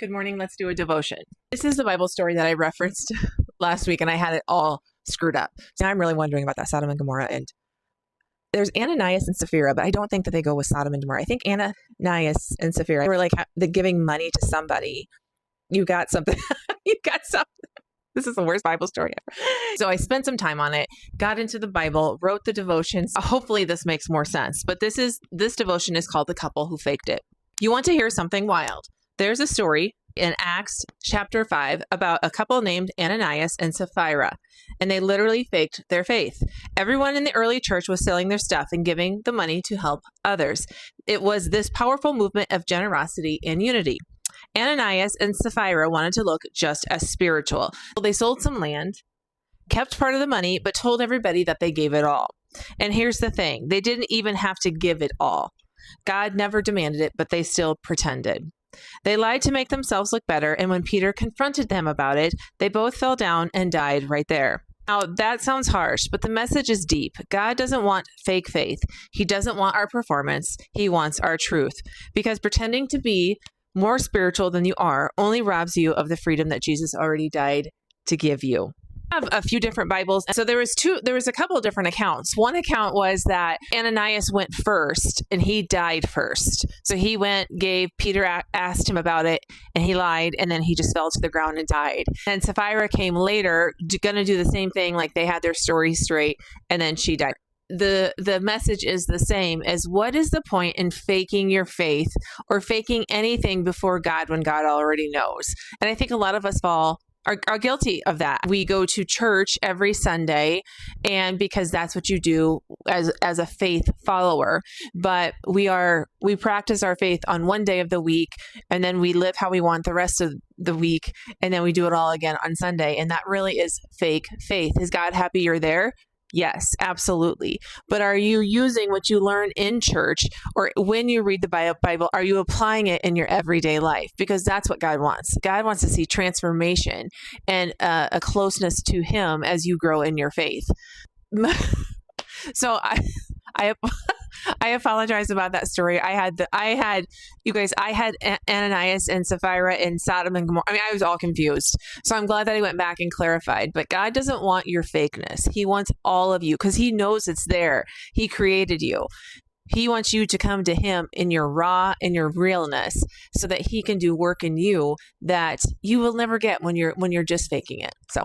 Good morning. Let's do a devotion. This is the Bible story that I referenced last week, and I had it all screwed up. Now I'm really wondering about that Sodom and Gomorrah. And there's Ananias and Sapphira, but I don't think that they go with Sodom and Gomorrah. I think Ananias and Sapphira were like the giving money to somebody. You got something. You got something. This is the worst Bible story ever. So I spent some time on it, got into the Bible, wrote the devotions. Hopefully this makes more sense. But this devotion is called The Couple Who Faked It. You want to hear something wild? There's a story in Acts chapter 5 about a couple named Ananias and Sapphira, and they literally faked their faith. Everyone in the early church was selling their stuff and giving the money to help others. It was this powerful movement of generosity and unity. Ananias and Sapphira wanted to look just as spiritual. They sold some land, kept part of the money, but told everybody that they gave it all. And here's the thing, they didn't even have to give it all. God never demanded it, but they still pretended. They lied to make themselves look better, and when Peter confronted them about it, they both fell down and died right there. Now, that sounds harsh, but the message is deep. God doesn't want fake faith. He doesn't want our performance. He wants our truth. Because pretending to be more spiritual than you are only robs you of the freedom that Jesus already died to give you. I have a few different Bibles. So there was a couple of different accounts. One account was that Ananias went first and he died first. So he went, Peter asked him about it, and he lied, and then he just fell to the ground and died. And Sapphira came later, going to do the same thing, like they had their story straight, and then she died. The message is the same as what is the point in faking your faith or faking anything before God when God already knows? And I think a lot of us are guilty of that. We go to church every Sunday, and because that's what you do as a faith follower, but we practice our faith on one day of the week, and then we live how we want the rest of the week, and then we do it all again on Sunday, and that really is fake faith. Is God happy you're there? Yes, absolutely. But are you using what you learn in church or when you read the Bible, are you applying it in your everyday life? Because that's what God wants. God wants to see transformation and a closeness to Him as you grow in your faith. So I apologize about that story. I had Ananias and Sapphira in Sodom and Gomorrah. I mean, I was all confused. So I'm glad that I went back and clarified. But God doesn't want your fakeness. He wants all of you because He knows it's there. He created you. He wants you to come to Him in your raw, in your realness, so that He can do work in you that you will never get when you're just faking it. So